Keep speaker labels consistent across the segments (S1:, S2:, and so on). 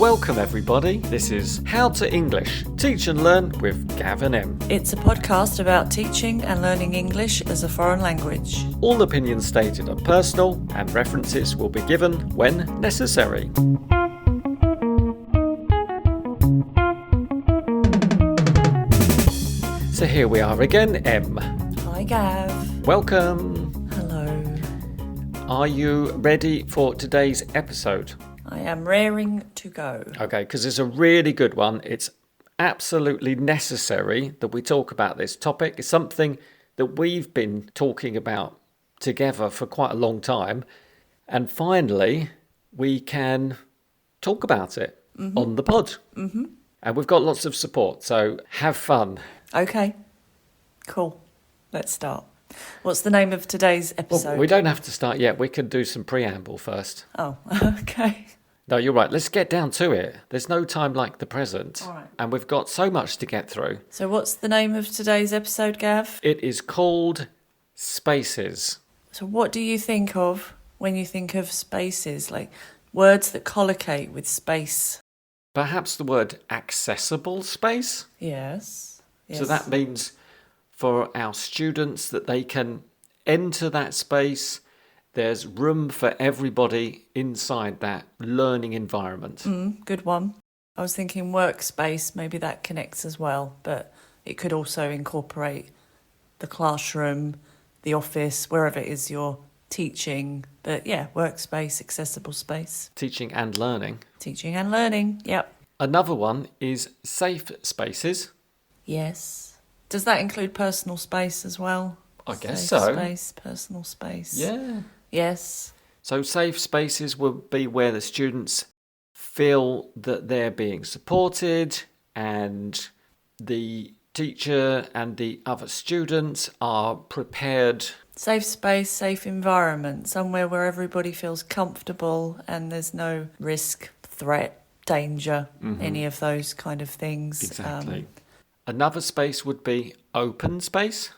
S1: Welcome everybody, this is How to English, Teach and Learn with Gav and Em.
S2: It's a podcast about teaching and learning English as a foreign language.
S1: All opinions stated are personal and references will be given when necessary. So here we are again, Em.
S2: Hi Gav.
S1: Welcome.
S2: Hello.
S1: Are you ready for today's episode?
S2: I am raring to go.
S1: Okay, because it's a really good one. It's absolutely necessary that we talk about this topic. It's something that we've been talking about together for quite a long time. And finally, we can talk about it on the pod. Mm-hmm. And we've got lots of support, so have fun.
S2: Okay, cool. Let's start. What's the name of today's episode?
S1: Well, we don't have to start yet. We can do some preamble first.
S2: Oh, okay.
S1: No, you're right. Let's get down to it. There's no time like the present.
S2: All right.
S1: And we've got so much to get through.
S2: So what's the name of today's episode, Gav?
S1: It is called Spaces.
S2: So what do you think of when you think of spaces? Like words that collocate with space?
S1: Perhaps the word accessible space.
S2: Yes.
S1: So that means for our students that they can enter that space. There's room for everybody inside that learning environment.
S2: Good one. I was thinking workspace, maybe that connects as well, but it could also incorporate the classroom, the office, wherever it is you're teaching. But yeah, workspace, accessible space.
S1: Teaching and learning.
S2: Teaching and learning, yep.
S1: Another one is safe spaces.
S2: Yes. Does that include personal space as well?
S1: I guess
S2: Safe
S1: so.
S2: Space, personal space.
S1: Yeah.
S2: Yes.
S1: So safe spaces will be where the students feel that they're being supported and the teacher and the other students are prepared.
S2: Safe space, safe environment, somewhere where everybody feels comfortable and there's no risk, threat, danger, any of those kind of things.
S1: Exactly. Another space would be open space.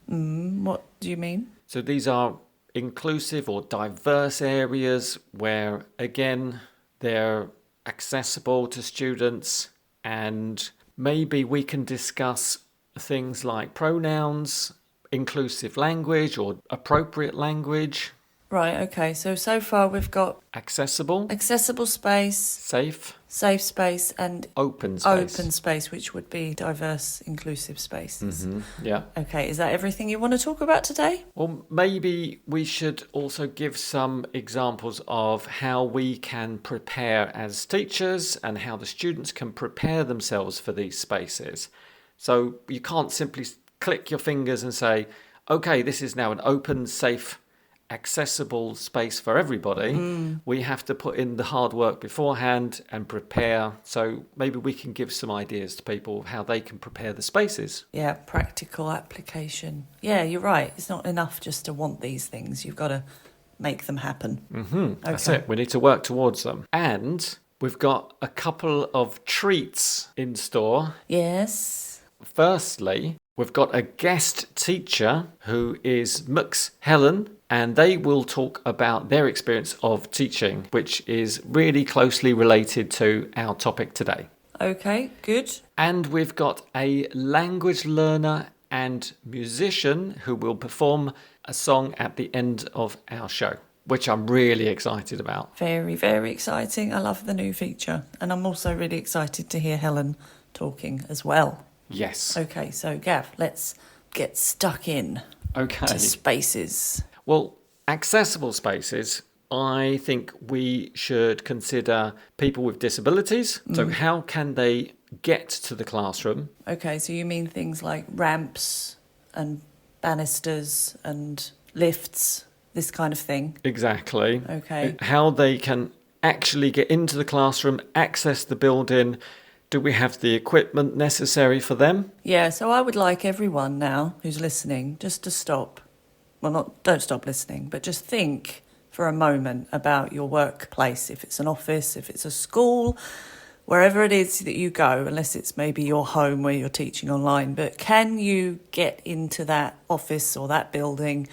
S2: What do you mean?
S1: So these are inclusive or diverse areas where, again, they're accessible to students and maybe we can discuss things like pronouns, inclusive language or appropriate language.
S2: Right, okay. So far we've got
S1: Accessible,
S2: space,
S1: safe,
S2: safe space and
S1: open space.
S2: open space, which would be diverse, inclusive spaces.
S1: Yeah.
S2: Okay, is that everything you want to talk about today?
S1: Well, maybe we should also give some examples of how we can prepare as teachers and how the students can prepare themselves for these spaces. So you can't simply click your fingers and say, okay, this is now an open, safe, accessible space for everybody. We have to put in the hard work beforehand and prepare. So maybe we can give some ideas to people of how they can prepare the spaces.
S2: Yeah, practical application. Yeah, you're right. It's not enough just to want these things. You've got to make them happen.
S1: That's it. We need to work towards them. And we've got a couple of treats in store.
S2: Yes.
S1: Firstly, we've got a guest teacher who is Helen, and they will talk about their experience of teaching, which is really closely related to our topic today.
S2: Okay, good.
S1: And we've got a language learner and musician who will perform a song at the end of our show, which I'm really excited about.
S2: Very, very exciting. I love the new feature. And I'm also really excited to hear Helen talking as well.
S1: Yes.
S2: Okay, so Gav, let's get stuck in to spaces.
S1: Well, accessible spaces, I think we should consider people with disabilities. So how can they get to the classroom?
S2: Okay, so you mean things like ramps and banisters and lifts, this kind of thing?
S1: Exactly.
S2: Okay.
S1: How they can actually get into the classroom, access the building. Do we have the equipment necessary for them?
S2: Yeah, so I would like everyone now who's listening just to stop. Well, don't stop listening, but just think for a moment about your workplace. If it's an office, if it's a school, wherever it is that you go, unless it's maybe your home where you're teaching online. But can you get into that office or that building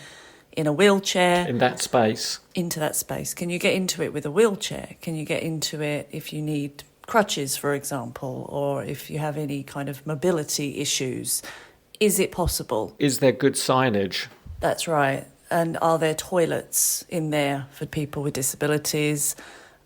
S2: in a wheelchair?
S1: In that space?
S2: Into that space. Can you get into it with a wheelchair? Can you get into it if you need crutches, for example, or if you have any kind of mobility issues, is it possible?
S1: Is there good signage?
S2: That's right. And are there toilets in there for people with disabilities?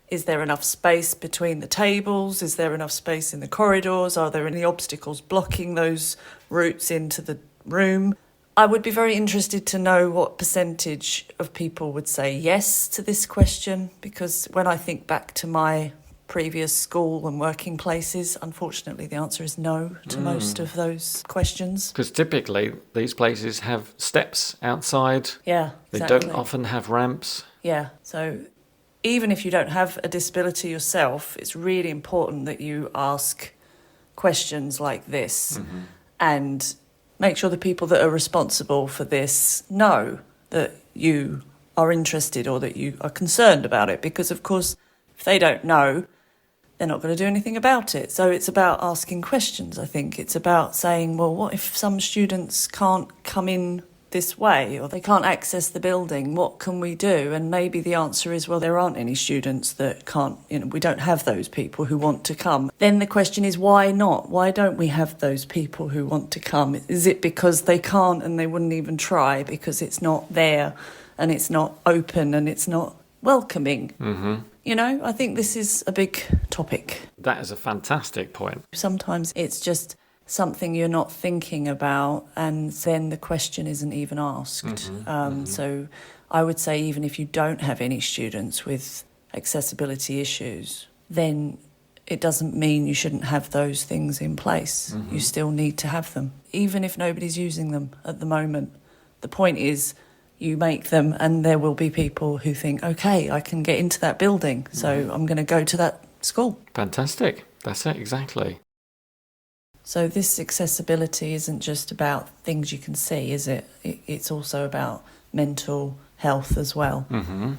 S2: Is there enough space between the tables? Is there enough space in the corridors? Are there any obstacles blocking those routes into the room? I would be very interested to know what percentage of people would say yes to this question, because when I think back to my previous school and working places, unfortunately the answer is no to most of those questions.
S1: Because typically these places have steps outside.
S2: Yeah,
S1: They
S2: exactly.
S1: don't often have ramps.
S2: Yeah, so even if you don't have a disability yourself, it's really important that you ask questions like this and make sure the people that are responsible for this know that you are interested or that you are concerned about it, because of course if they don't know, they're not going to do anything about it. So it's about asking questions, I think. It's about saying, well, what if some students can't come in this way or they can't access the building? What can we do? And maybe the answer is, well, there aren't any students that can't, we don't have those people who want to come. Then the question is, why not? Why don't we have those people who want to come? Is it because they can't and they wouldn't even try because it's not there and it's not open and it's not welcoming? I think this is a big topic.
S1: That is a fantastic point.
S2: Sometimes it's just something you're not thinking about, and then the question isn't even asked. So I would say even if you don't have any students with accessibility issues, then it doesn't mean you shouldn't have those things in place. You still need to have them, even if nobody's using them at the moment. The point is, you make them and there will be people who think, okay, I can get into that building, so I'm going to go to that school.
S1: Fantastic. That's it, exactly.
S2: So this accessibility isn't just about things you can see, is it? It's also about mental health as well.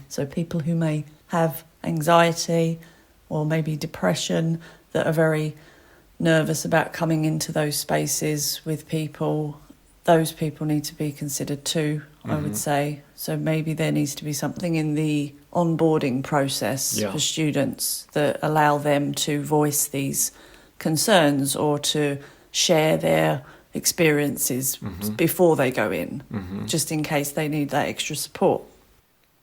S2: So people who may have anxiety or maybe depression, that are very nervous about coming into those spaces with people, those people need to be considered too, I would say. So maybe there needs to be something in the onboarding process for students that allow them to voice these concerns or to share their experiences before they go in, just in case they need that extra support.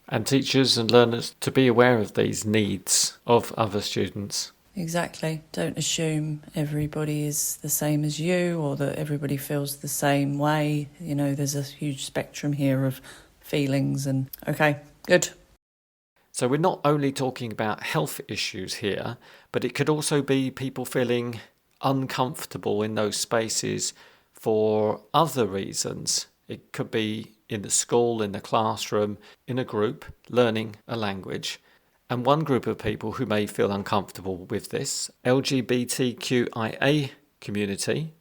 S1: And teachers and learners to be aware of these needs of other students.
S2: Exactly. Don't assume everybody is the same as you or that everybody feels the same way. There's a huge spectrum here of feelings and okay, good.
S1: So we're not only talking about health issues here, but it could also be people feeling uncomfortable in those spaces for other reasons. It could be in the school, in the classroom, in a group, learning a language. And one group of people who may feel uncomfortable with this, LGBTQIA community,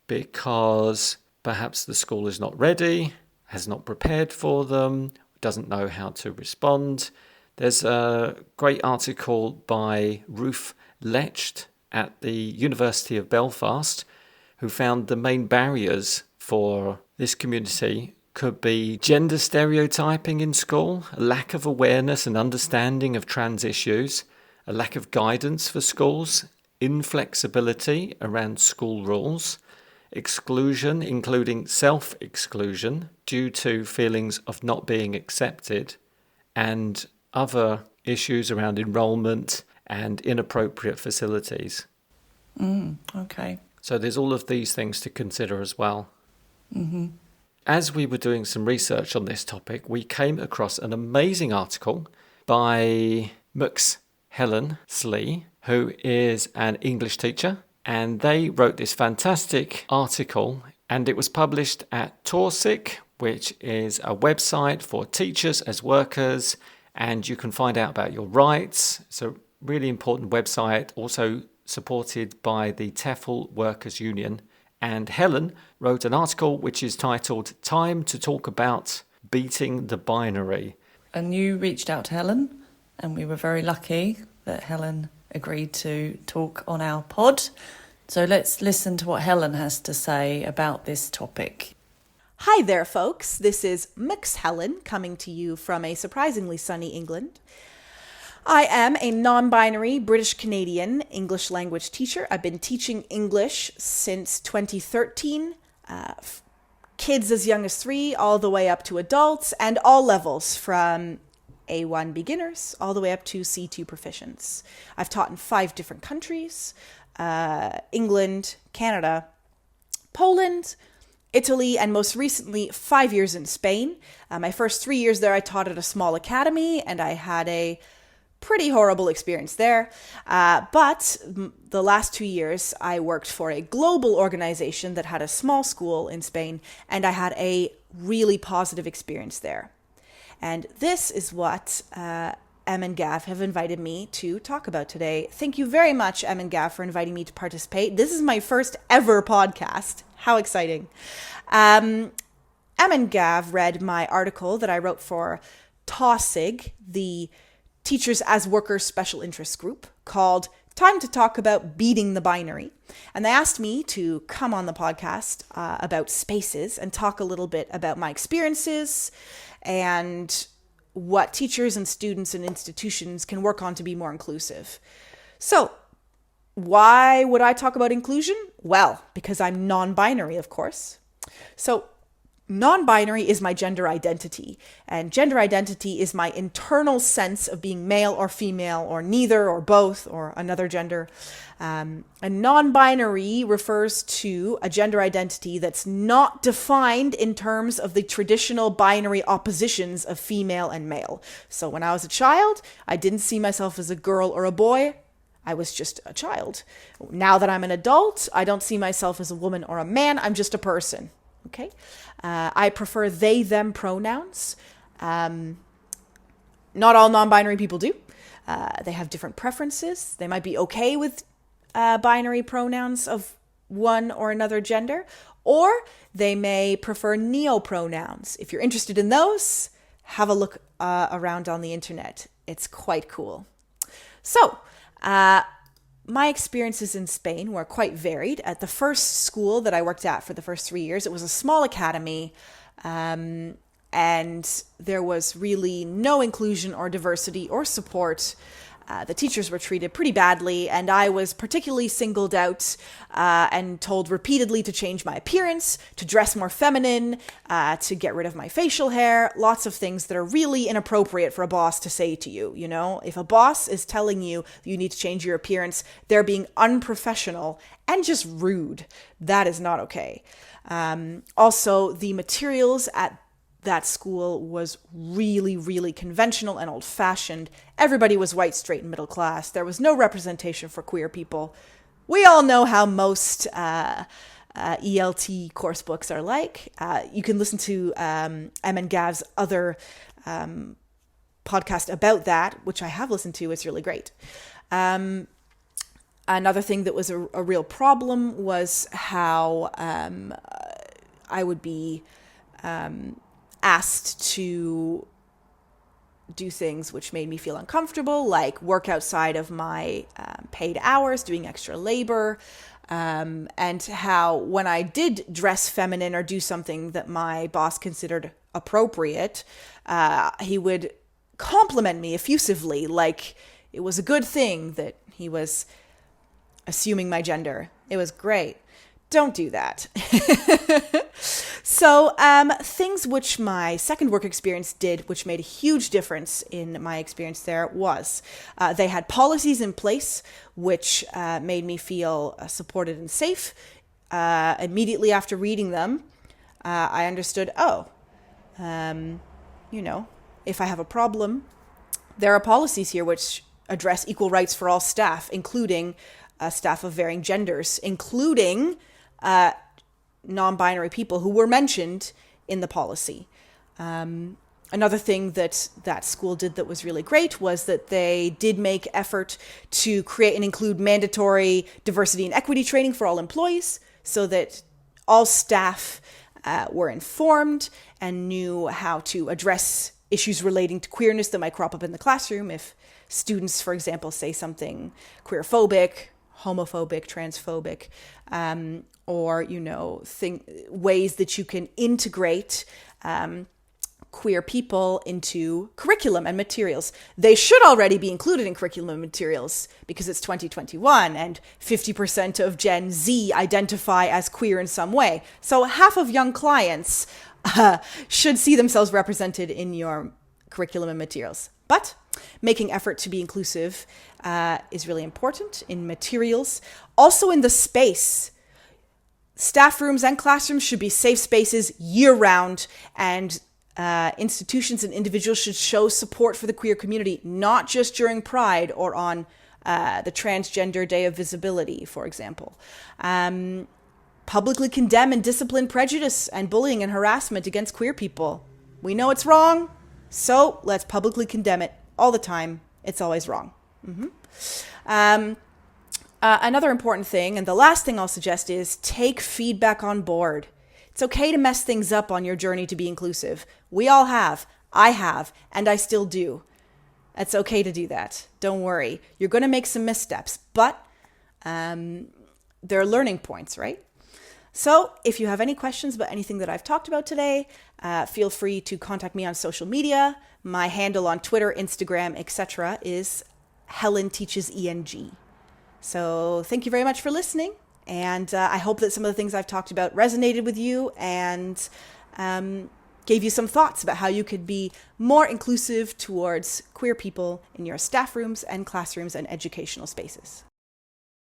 S1: because perhaps the school is not ready, has not prepared for them, doesn't know how to respond. There's a great article by Ruth Lecht at the University of Belfast, who found the main barriers for this community could be gender stereotyping in school, a lack of awareness and understanding of trans issues, a lack of guidance for schools, inflexibility around school rules, exclusion, including self-exclusion due to feelings of not being accepted, and other issues around enrolment and inappropriate facilities.
S2: Okay.
S1: So there's all of these things to consider as well. As we were doing some research on this topic, we came across an amazing article by Helen, Slee, who is an English teacher, and they wrote this fantastic article, and it was published at Torsic, which is a website for teachers as workers, and you can find out about your rights. It's a really important website, also supported by the TEFL Workers Union. And Helen wrote an article which is titled Time to Talk About Beating the Binary.
S2: And you reached out to Helen, and we were very lucky that Helen agreed to talk on our pod. So let's listen to what Helen has to say about this topic.
S3: Hi there, folks. This is Helen coming to you from a surprisingly sunny England. I am a non-binary British Canadian English language teacher. I've been teaching English since 2013, kids as young as 3 all the way up to adults, and all levels from A1 beginners all the way up to C2 proficients. I've taught in 5 different countries, England, Canada, Poland, Italy, and most recently 5 years in Spain. My first 3 years there I taught at a small academy, and I had a pretty horrible experience there. But the last 2 years I worked for a global organization that had a small school in Spain, and I had a really positive experience there. And this is what Em and Gav have invited me to talk about today. Thank you very much, Em and Gav, for inviting me to participate. This is my first ever podcast. How exciting. Em and Gav read my article that I wrote for TAWSIG, the Teachers as Workers Special Interest Group, called Time to Talk About Beating the Binary. And they asked me to come on the podcast about spaces and talk a little bit about my experiences and what teachers and students and institutions can work on to be more inclusive. So, why would I talk about inclusion? Well, because I'm non-binary, of course. So, non-binary is my gender identity, and gender identity is my internal sense of being male or female or neither or both or another gender. And non-binary refers to a gender identity that's not defined in terms of the traditional binary oppositions of female and male. So when I was a child, I didn't see myself as a girl or a boy. I was just a child. Now that I'm an adult, I don't see myself as a woman or a man. I'm just a person. Okay? I prefer they, them pronouns. Not all non-binary people do. They have different preferences. They might be okay with binary pronouns of one or another gender, or they may prefer neo-pronouns. If you're interested in those, have a look around on the internet. It's quite cool. So, my experiences in Spain were quite varied. At the first school that I worked at for the first 3 years, it was a small academy, and there was really no inclusion or diversity or support. The teachers were treated pretty badly, and I was particularly singled out and told repeatedly to change my appearance, to dress more feminine, to get rid of my facial hair, lots of things that are really inappropriate for a boss to say to you, you know? If a boss is telling you you need to change your appearance, they're being unprofessional and just rude. That is not okay. Also, the materials at that school was really, really conventional and old-fashioned. Everybody was white, straight, and middle class. There was no representation for queer people. We all know how most ELT course books are like. You can listen to Em and Gav's other podcast about that, which I have listened to. It's really great. Another thing that was a real problem was how I would be asked to do things which made me feel uncomfortable, like work outside of my paid hours, doing extra labor, and how when I did dress feminine or do something that my boss considered appropriate, he would compliment me effusively, like it was a good thing that he was assuming my gender. It was great. Don't do that. So things which my second work experience did, which made a huge difference in my experience there, was they had policies in place which made me feel supported and safe. Immediately after reading them, I understood, if I have a problem, there are policies here which address equal rights for all staff, including staff of varying genders, including non-binary people who were mentioned in the policy. Another thing that school did that was really great was that they did make effort to create and include mandatory diversity and equity training for all employees so that all staff were informed and knew how to address issues relating to queerness that might crop up in the classroom. If students, for example, say something queerphobic, homophobic, transphobic, or, ways that you can integrate queer people into curriculum and materials. They should already be included in curriculum and materials because it's 2021 and 50% of Gen Z identify as queer in some way. So half of young clients should see themselves represented in your curriculum and materials. But making effort to be inclusive is really important in materials. Also in the space. Staff rooms and classrooms should be safe spaces year-round, and institutions and individuals should show support for the queer community, not just during Pride or on the Transgender Day of Visibility, for example. Publicly condemn and discipline prejudice and bullying and harassment against queer people. We know it's wrong, so let's publicly condemn it all the time. It's always wrong. Another important thing, and the last thing I'll suggest, is take feedback on board. It's okay to mess things up on your journey to be inclusive. We all have. I have, and I still do. It's okay to do that. Don't worry. You're going to make some missteps, but they're learning points, right? So if you have any questions about anything that I've talked about today, feel free to contact me on social media. My handle on Twitter, Instagram, etc. is Helen Teaches ENG. So thank you very much for listening. And I hope that some of the things I've talked about resonated with you and gave you some thoughts about how you could be more inclusive towards queer people in your staff rooms and classrooms and educational spaces.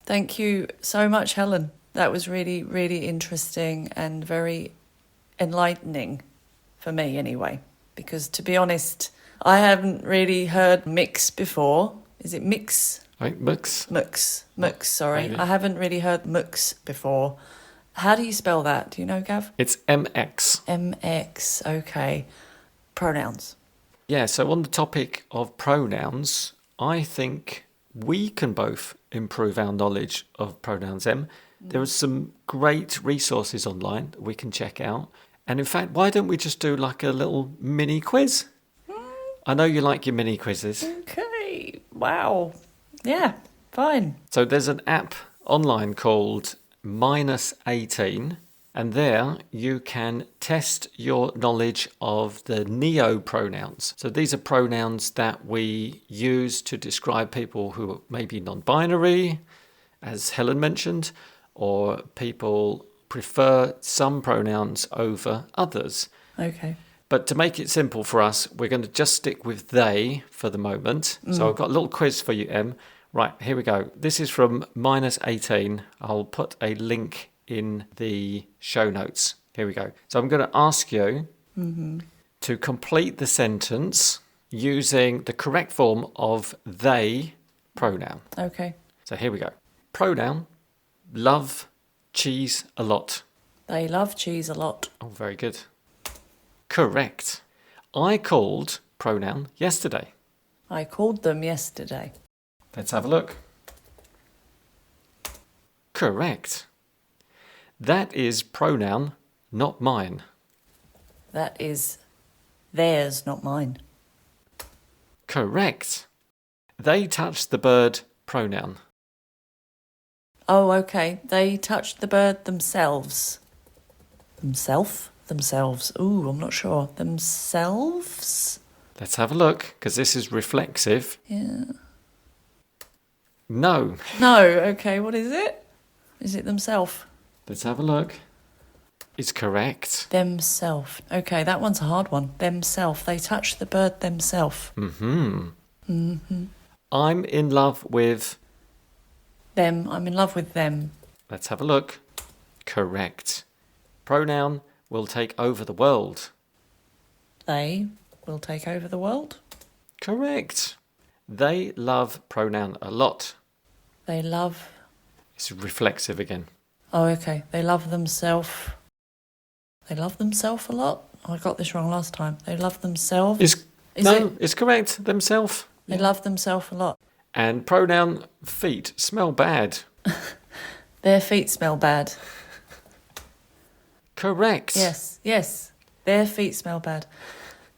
S2: Thank you so much, Helen. That was really, really interesting and very enlightening for me anyway. Because to be honest, I haven't really heard mix before. Is it mix?
S1: Right, mux.
S2: Mux, sorry.
S1: Maybe.
S2: I haven't really heard mux before. How do you spell that? Do you know, Gav?
S1: It's MX.
S2: MX, okay. Pronouns.
S1: Yeah, so on the topic of pronouns, I think we can both improve our knowledge of pronouns M. There are some great resources online that we can check out. And in fact, why don't we just do like a little mini quiz? I know you like your mini quizzes.
S2: Okay, wow. Yeah, fine.
S1: So there's an app online called -18, and there you can test your knowledge of the neo pronouns. So these are pronouns that we use to describe people who may be non-binary, as Helen mentioned, or people prefer some pronouns over others.
S2: Okay.
S1: But to make it simple for us, we're going to just stick with they for the moment. So I've got a little quiz for you, Em. Right, here we go. This is from -18. I'll put a link in the show notes. Here we go. So I'm going to ask you to complete the sentence using the correct form of they pronoun.
S2: Okay.
S1: So here we go. Pronoun, love cheese a lot.
S2: They love cheese a lot.
S1: Oh, very good. Correct. I called pronoun yesterday.
S2: I called them yesterday.
S1: Let's have a look. Correct. That is pronoun, not mine.
S2: That is theirs, not mine.
S1: Correct. They touched the bird, pronoun.
S2: Oh, okay. They touched the bird themselves. Themselves. Ooh, I'm not sure. Themselves?
S1: Let's have a look, because this is reflexive.
S2: Yeah.
S1: No.
S2: No, okay. What is it? Is it themself?
S1: Let's have a look. It's correct.
S2: Themself. Okay, that one's a hard one. Themself. They touched the bird themself.
S1: I'm in love with...
S2: Them. I'm in love with them.
S1: Let's have a look. Correct. Pronoun will take over the world.
S2: They will take over the world.
S1: Correct. They love pronoun a lot.
S2: They love...
S1: It's reflexive again.
S2: Oh, okay. They love themselves. They love themselves a lot? I got this wrong last time. They love themselves.
S1: It's correct. Themself.
S2: They love themselves a lot.
S1: And pronoun feet smell bad.
S2: Their feet smell bad.
S1: Correct.
S2: Yes. Their feet smell bad.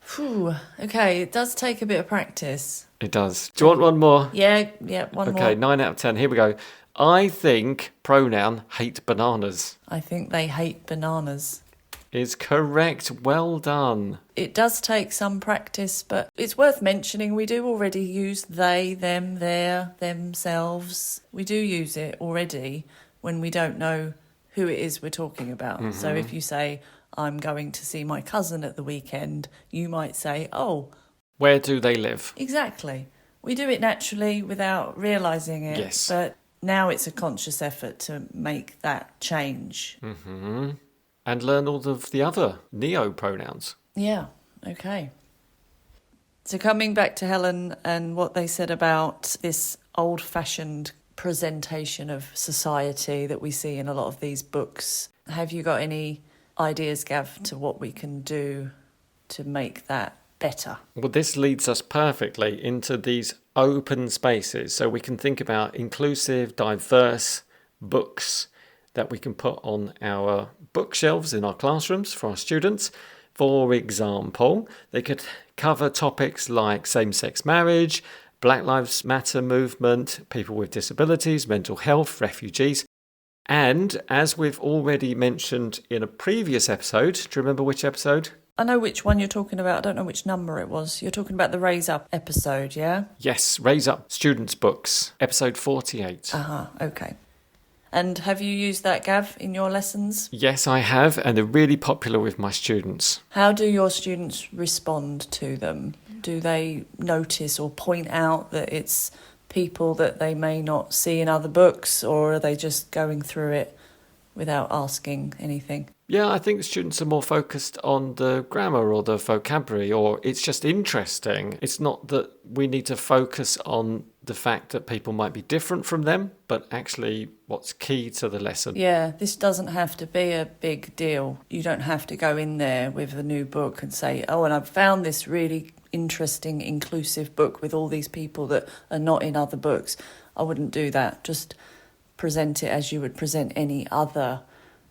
S2: Phew. Okay, it does take a bit of practice.
S1: It does. Do you want one more?
S2: Yeah, one more.
S1: Okay, 9 out of 10. Here we go. I think pronoun hate bananas.
S2: I think they hate bananas.
S1: is correct. Well done.
S2: It does take some practice, but it's worth mentioning we do already use they, them, their, themselves. We do use it already when we don't know who it is we're talking about. So if you say, I'm going to see my cousin at the weekend, you might say, oh.
S1: Where do they live?
S2: Exactly. We do it naturally without realising it.
S1: Yes.
S2: But now it's a conscious effort to make that change.
S1: And learn all of the other neo-pronouns.
S2: Yeah, okay. So coming back to Helen and what they said about this old-fashioned presentation of society that we see in a lot of these books, have you got any ideas, Gav, to what we can do to make that better?
S1: Well, this leads us perfectly into these open spaces. So we can think about inclusive, diverse books that we can put on our bookshelves in our classrooms for our students. For example, they could cover topics like same-sex marriage, Black Lives Matter movement, people with disabilities, mental health, refugees. And as we've already mentioned in a previous episode, do you remember which episode?
S2: I know which one you're talking about. I don't know which number it was. You're talking about the Raise Up episode, yeah?
S1: Yes, Raise Up Students' Books, episode 48.
S2: Okay. And have you used that, Gav, in your lessons?
S1: Yes, I have, and they're really popular with my students.
S2: How do your students respond to them? Do they notice or point out that it's people that they may not see in other books, or are they just going through it without asking anything?
S1: Yeah, I think the students are more focused on the grammar or the vocabulary, or it's just interesting. It's not that we need to focus on the fact that people might be different from them, but actually what's key to the lesson.
S2: Yeah, this doesn't have to be a big deal. You don't have to go in there with a new book and say, oh, and I've found this really interesting, inclusive book with all these people that are not in other books. I wouldn't do that. Just present it as you would present any other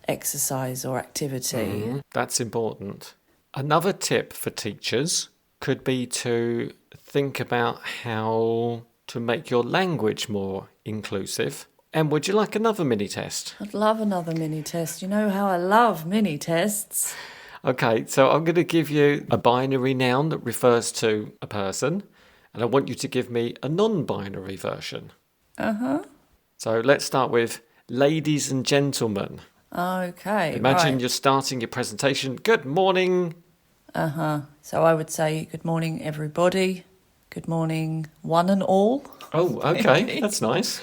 S2: exercise or activity.
S1: That's important. Another tip for teachers could be to think about how to make your language more inclusive. And would you like another mini test?
S2: I'd love another mini test. You know how I love mini tests.
S1: Okay, so I'm going to give you a binary noun that refers to a person, and I want you to give me a non-binary version. So let's start with ladies and gentlemen.
S2: Okay,
S1: Imagine
S2: right.
S1: you're starting your presentation. Good morning.
S2: So I would say good morning, everybody. Good morning, one and all.
S1: Oh, okay, that's nice.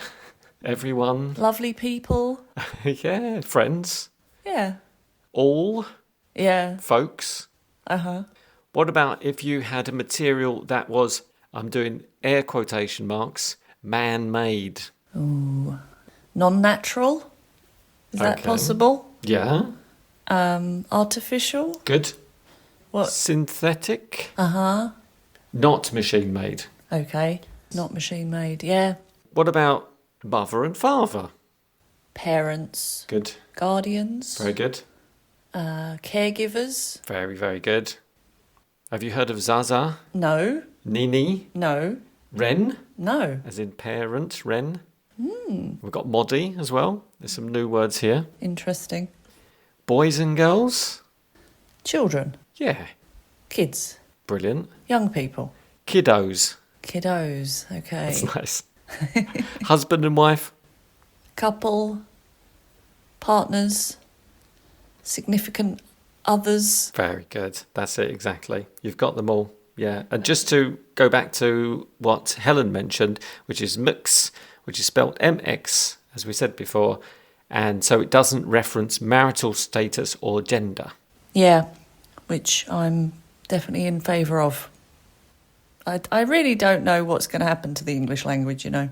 S1: Everyone.
S2: Lovely people.
S1: Yeah, friends.
S2: Yeah.
S1: All
S2: Yeah.
S1: folks. What about if you had a material that was, I'm doing air quotation marks, man-made?
S2: Non-natural. Is that
S1: Okay.
S2: possible?
S1: Yeah,
S2: Artificial.
S1: good.
S2: What?
S1: Synthetic? Not machine-made.
S2: Okay. Not machine-made. Yeah.
S1: What about mother and father?
S2: Parents.
S1: Good.
S2: Guardians.
S1: Very good.
S2: Caregivers.
S1: Very, very good. Have you heard of Zaza?
S2: No.
S1: Nini?
S2: No.
S1: Ren?
S2: No.
S1: As in parent, Ren. We've got Moddy as well. There's some new words here.
S2: Interesting.
S1: Boys and girls?
S2: Children.
S1: Yeah.
S2: Kids.
S1: Brilliant.
S2: Young people.
S1: Kiddos.
S2: Kiddos. Okay.
S1: That's nice. Husband and wife?
S2: Couple. Partners. Significant others.
S1: Very good. That's it, exactly. You've got them all. Yeah. And just to go back to what Helen mentioned, which is mix, which is spelled MX, as we said before. And so it doesn't reference marital status or gender.
S2: Yeah, which I'm definitely in favour of. I really don't know what's going to happen to the English language, you know.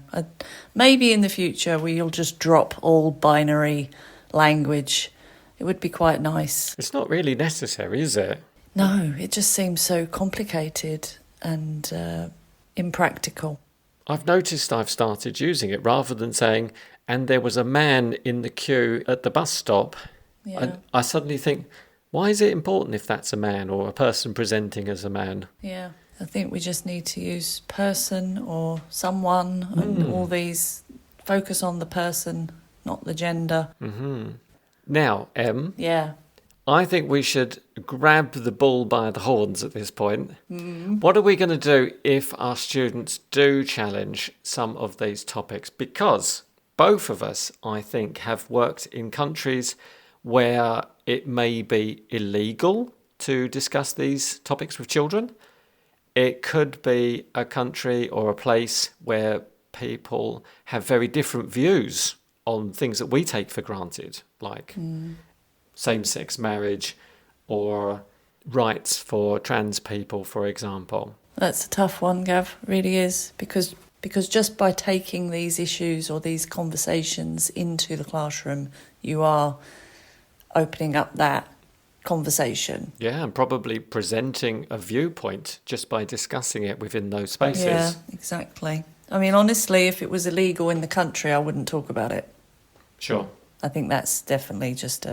S2: Maybe in the future we'll just drop all binary language. It would be quite nice.
S1: It's not really necessary, is it?
S2: No, it just seems so complicated and impractical.
S1: I've noticed I've started using it rather than saying, and there was a man in the queue at the bus stop.
S2: Yeah.
S1: I suddenly think, why is it important if that's a man or a person presenting as a man?
S2: Yeah, I think we just need to use person or someone and all these. Focus on the person, not the gender.
S1: Now, Em,
S2: Yeah.
S1: I think we should grab the bull by the horns at this point. What are we going to do if our students do challenge some of these topics? Because both of us, I think, have worked in countries where it may be illegal to discuss these topics with children. It could be a country or a place where people have very different views on things that we take for granted, like same-sex marriage or rights for trans people, for example.
S2: That's a tough one, Gav, really is, because just by taking these issues or these conversations into the classroom, you are opening up that conversation.
S1: Yeah, and probably presenting a viewpoint just by discussing it within those spaces.
S2: Yeah, exactly. I mean, honestly, if it was illegal in the country, I wouldn't talk about it.
S1: Sure.
S2: I think that's definitely just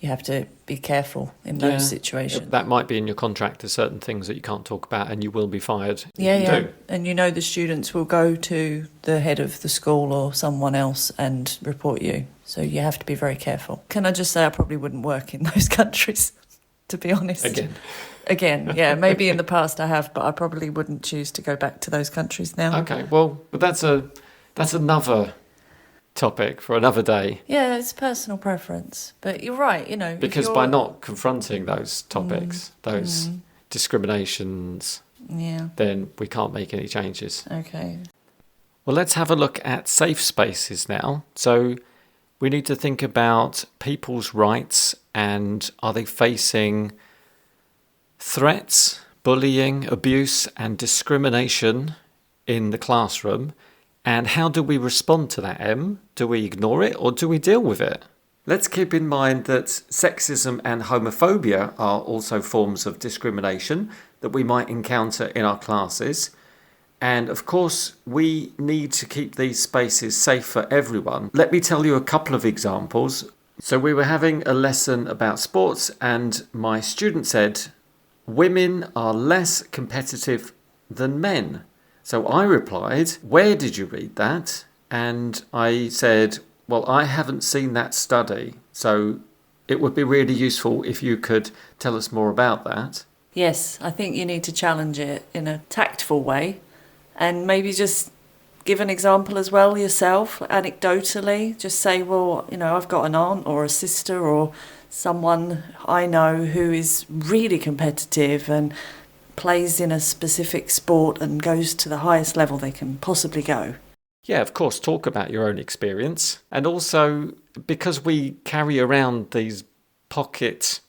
S2: you have to be careful in those situations.
S1: That might be in your contract. There's certain things that you can't talk about and you will be fired.
S2: Yeah. And the students will go to the head of the school or someone else and report you. So you have to be very careful. Can I just say I probably wouldn't work in those countries, to be honest. Again, yeah. Maybe in the past I have, but I probably wouldn't choose to go back to those countries now.
S1: Okay, well, but that's another topic for another day.
S2: Yeah, it's personal preference. But you're right,
S1: Because by not confronting those topics, those discriminations, then we can't make any changes.
S2: Okay.
S1: Well, let's have a look at safe spaces now. So we need to think about people's rights and are they facing threats, bullying, abuse and discrimination in the classroom? And how do we respond to that, Em? Do we ignore it or do we deal with it? Let's keep in mind that sexism and homophobia are also forms of discrimination that we might encounter in our classes. And of course, we need to keep these spaces safe for everyone. Let me tell you a couple of examples. So we were having a lesson about sports and my student said, women are less competitive than men. So I replied, where did you read that? And I said, well, I haven't seen that study. So it would be really useful if you could tell us more about that.
S2: Yes, I think you need to challenge it in a tactful way and maybe just give an example as well yourself, anecdotally. Just say, well, I've got an aunt or a sister or someone I know who is really competitive and plays in a specific sport and goes to the highest level they can possibly go.
S1: Yeah, of course, talk about your own experience. And also, because we carry around these pocket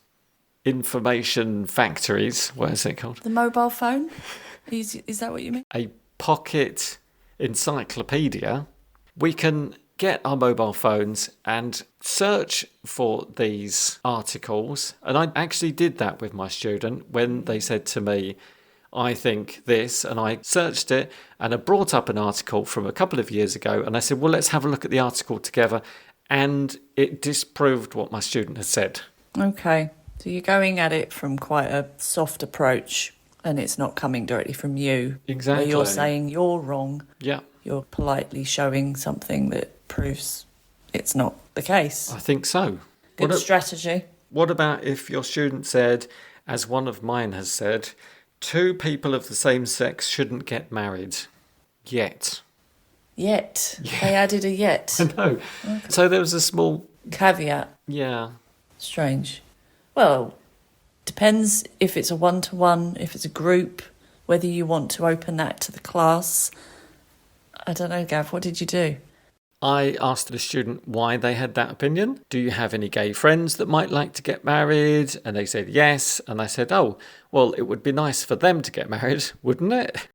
S1: information factories, what is it called?
S2: The mobile phone? Is that what you mean?
S1: A pocket encyclopedia. We can get our mobile phones and search for these articles. And I actually did that with my student when they said to me, I think this, and I searched it and I brought up an article from a couple of years ago and I said, well, let's have a look at the article together. And it disproved what my student had said.
S2: Okay. So you're going at it from quite a soft approach and it's not coming directly from you.
S1: Exactly.
S2: Where you're saying you're wrong.
S1: Yeah.
S2: You're politely showing something that proves it's not the case.
S1: I think so.
S2: Good strategy.
S1: What about if your student said, as one of mine has said, 2 people of the same sex shouldn't get married yet?
S2: Yet. Yeah. They added a yet.
S1: I know. Okay. So there was a small
S2: caveat.
S1: Yeah.
S2: Strange. Well, depends if it's a one-to-one, if it's a group, whether you want to open that to the class. I don't know, Gav, what did you do?
S1: I asked the student why they had that opinion. Do you have any gay friends that might like to get married? And they said yes. And I said, oh, well, it would be nice for them to get married, wouldn't it?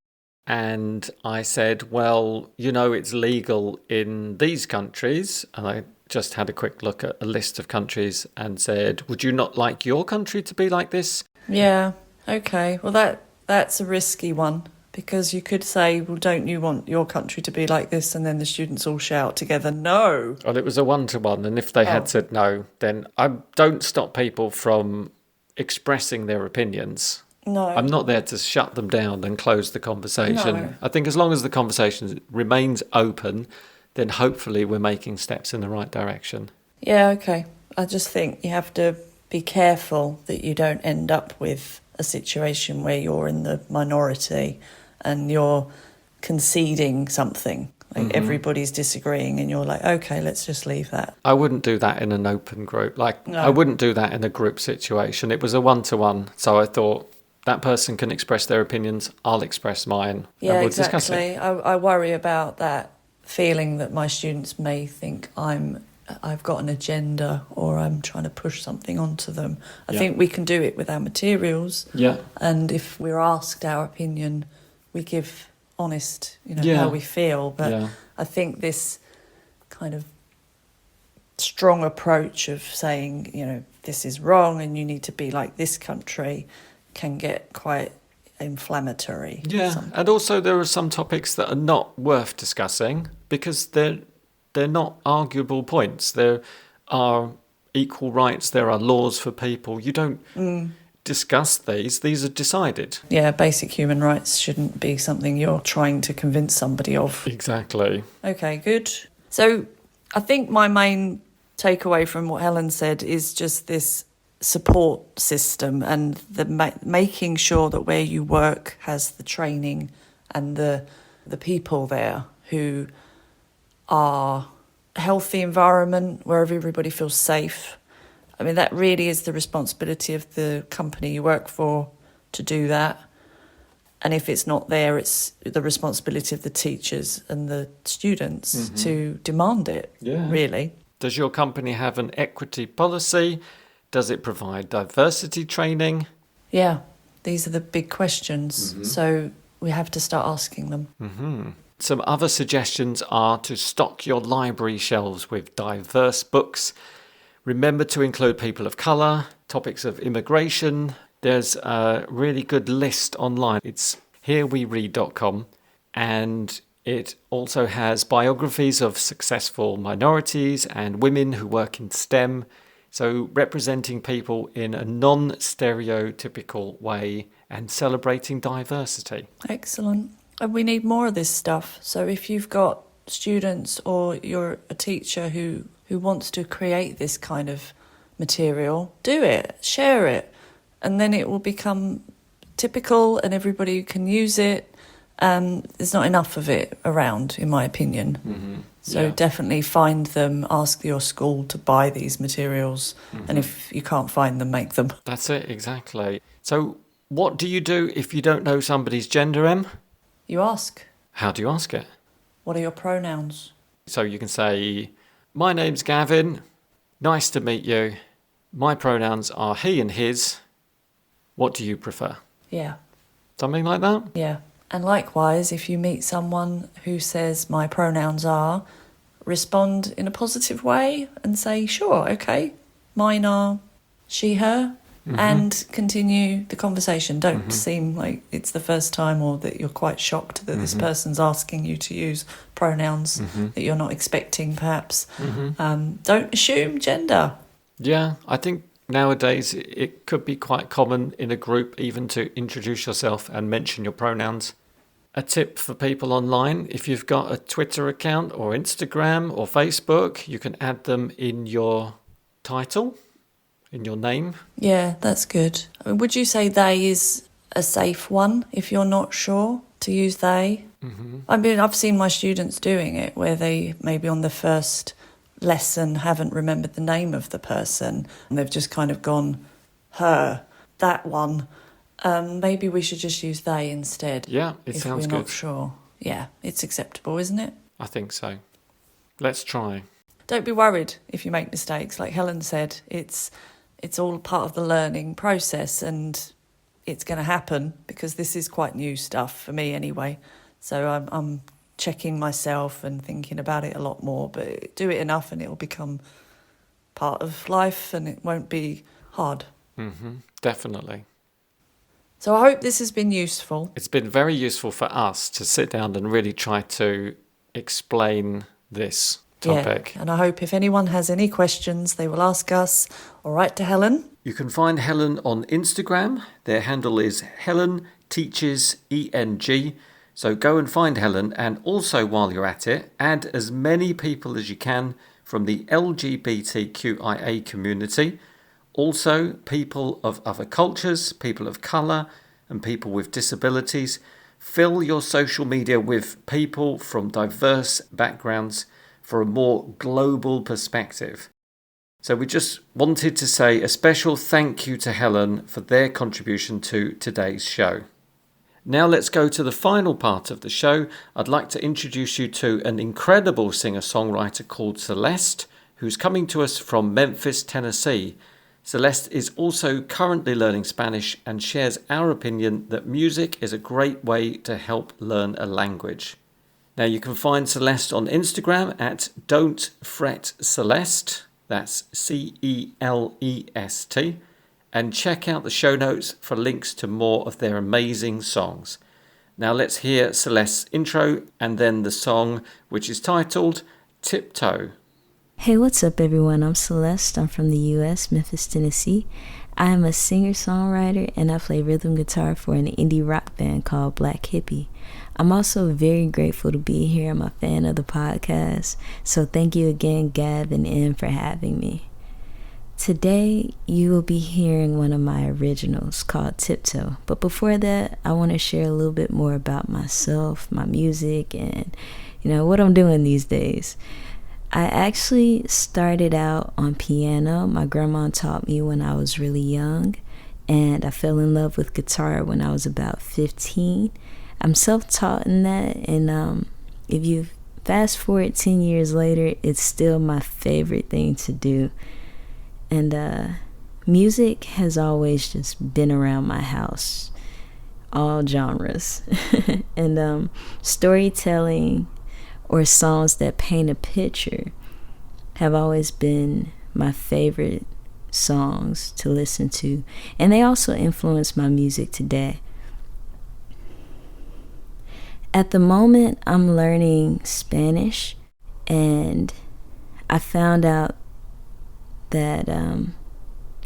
S1: And I said, well, it's legal in these countries. And I just had a quick look at a list of countries and said, would you not like your country to be like this?
S2: Yeah, okay. Well, that's a risky one. Because you could say, well, don't you want your country to be like this? And then the students all shout together, no.
S1: Well, it was a one-to-one. And if they had said no, then I don't stop people from expressing their opinions.
S2: No.
S1: I'm not there to shut them down and close the conversation.
S2: No.
S1: I think as long as the conversation remains open, then hopefully we're making steps in the right direction.
S2: Yeah, okay. I just think you have to be careful that you don't end up with a situation where you're in the minority and you're conceding something. Like everybody's disagreeing and you're like, okay, let's just leave that.
S1: I wouldn't do that in an open group.
S2: No.
S1: I wouldn't do that in a group situation. It was a one-to-one. So I thought that person can express their opinions. I'll express mine.
S2: Yeah,
S1: and we'll
S2: exactly.
S1: discuss it.
S2: I worry about that feeling that my students may think I've got an agenda or I'm trying to push something onto them. I think we can do it with our materials.
S1: Yeah.
S2: And if we're asked our opinion, we give honest,
S1: Yeah.
S2: how we feel. But I think this kind of strong approach of saying, this is wrong and you need to be like this country can get quite inflammatory.
S1: Yeah, and also there are some topics that are not worth discussing because they're not arguable points. There are equal rights, there are laws for people. You don't discuss these are decided.
S2: Yeah, basic human rights shouldn't be something you're trying to convince somebody of.
S1: Exactly.
S2: Okay, good. So I think my main takeaway from what Helen said is just this support system and the making sure that where you work has the training and the people there who are a healthy environment where everybody feels safe. I mean, that really is the responsibility of the company you work for to do that. And if it's not there, it's the responsibility of the teachers and the students to demand it, really.
S1: Does your company have an equity policy? Does it provide diversity training?
S2: Yeah, these are the big questions. So we have to start asking them.
S1: Some other suggestions are to stock your library shelves with diverse books. Remember to include people of colour, topics of immigration. There's a really good list online. It's hereweread.com, and it also has biographies of successful minorities and women who work in STEM. So representing people in a non-stereotypical way and celebrating diversity.
S2: Excellent. And we need more of this stuff. So if you've got students or you're a teacher who wants to create this kind of material, do it, share it, and then it will become typical and everybody can use it. There's not enough of it around, in my opinion. So definitely find them, ask your school to buy these materials, and if you can't find them, make them.
S1: That's it, exactly. So what do you do if you don't know somebody's gender, Em?
S2: You ask,
S1: How do you ask it?
S2: what are your pronouns?
S1: So you can say, my name's Gavin, nice to meet you. My pronouns are he and his. What do you prefer?
S2: Yeah,
S1: Something like that?
S2: yeah. And likewise, if you meet someone who says my pronouns are, respond in a positive way and say, sure, okay, mine are she, her, and continue the conversation. Don't seem like it's the first time or that you're quite shocked that this person's asking you to use pronouns that you're not expecting, perhaps. Don't assume gender.
S1: Yeah, I think nowadays it could be quite common in a group even to introduce yourself and mention your pronouns. A tip for people online, if you've got a Twitter account or Instagram or Facebook, you can add them in your title, in your name.
S2: Yeah, that's good. I mean, would you say they is a safe one if you're not sure to use they? I mean, I've seen my students doing it where they maybe on the first lesson haven't remembered the name of the person and they've just kind of gone, her, that one. Maybe we should just use they instead.
S1: Yeah, it
S2: if
S1: sounds
S2: we're
S1: good.
S2: not sure. Yeah, it's acceptable, isn't it?
S1: I think so. Let's try.
S2: Don't be worried if you make mistakes. Like Helen said, it's all part of the learning process and it's going to happen because this is quite new stuff for me anyway. So I'm checking myself and thinking about it a lot more, but do it enough and it will become part of life and it won't be hard.
S1: Definitely.
S2: So I hope this has been useful.
S1: It's been very useful for us to sit down and really try to explain this topic.
S2: Yeah, and I hope if anyone has any questions, they will ask us or write to Helen.
S1: You can find Helen on Instagram. Their handle is Helen Teaches ENG. So go and find Helen, and also while you're at it, add as many people as you can from the LGBTQIA community. Also, people of other cultures, people of colour, and people with disabilities. Fill your social media with people from diverse backgrounds for a more global perspective. So we just wanted to say a special thank you to Helen for their contribution to today's show. Now let's go to the final part of the show. I'd like to introduce you to an incredible singer-songwriter called Celest, who's coming to us from Memphis, Tennessee. Celeste is also currently learning Spanish and shares our opinion that music is a great way to help learn a language. Now you can find Celeste on Instagram at Don't Fret Celeste, that's Celest, and check out the show notes for links to more of their amazing songs. Now let's hear Celeste's intro and then the song, which is titled Tiptoe.
S4: Hey, what's up everyone? I'm Celeste. I'm from the US, Memphis, Tennessee. I am a singer-songwriter and I play rhythm guitar for an indie rock band called Black Hippie. I'm also very grateful to be here. I'm a fan of the podcast. So thank you again, Gav and Em, for having me. Today, you will be hearing one of my originals called Tiptoe. But before that, I want to share a little bit more about myself, my music, and what I'm doing these days. I actually started out on piano. My grandma taught me when I was really young, and I fell in love with guitar when I was about 15. I'm self-taught in that, and if you fast forward 10 years later, it's still my favorite thing to do. And music has always just been around my house, all genres. And storytelling or songs that paint a picture have always been my favorite songs to listen to. And they also influence my music today. At the moment, I'm learning Spanish, and I found out that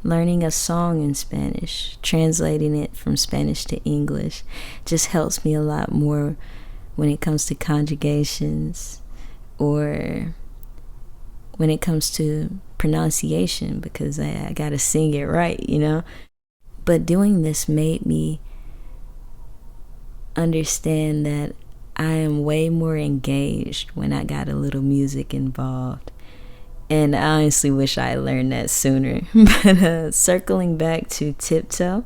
S4: learning a song in Spanish, translating it from Spanish to English, just helps me a lot more when it comes to conjugations or when it comes to pronunciation, because I gotta sing it right, But doing this made me understand that I am way more engaged when I got a little music involved. And I honestly wish I had learned that sooner. But circling back to Tiptoe,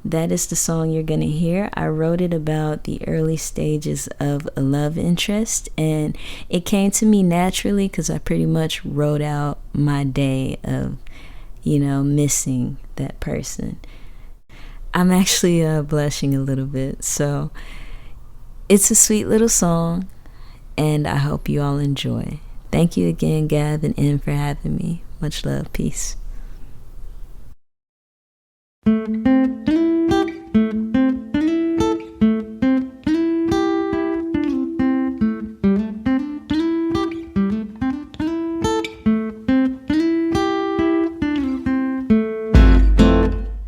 S4: that is the song you're going to hear. I wrote it about the early stages of a love interest, and it came to me naturally because I pretty much wrote out my day of, missing that person. I'm actually blushing a little bit, so it's a sweet little song, and I hope you all enjoy. Thank you again, Gav and Em, for having me. Much love. Peace.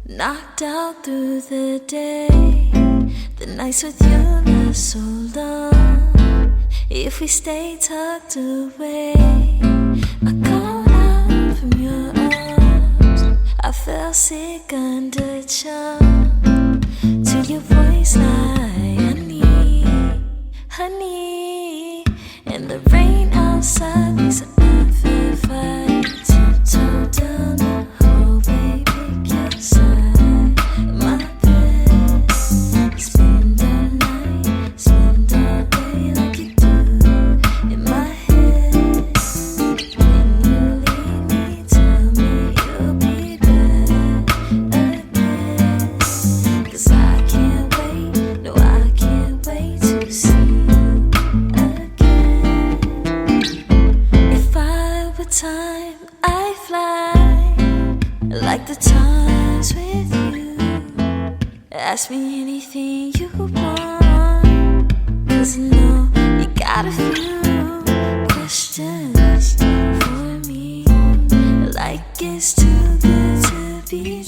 S5: Knocked out through the day, the nights with you last so long. If we stay tucked away, I come out from your arms. I felt sick under charm to your voice like honey, and the rain outside makes an unfair fight. Tiptoe down the hallway, pick your side. My bed, spend all night, spend all day like you do in my head. When you leave me, tell me you'll be back again. 'Cause I can't wait, no I can't wait to see you again. If I were time, I'd fly like the times with you. Ask me anything you want, 'cause I know you got a few questions for me. Like it's too good to be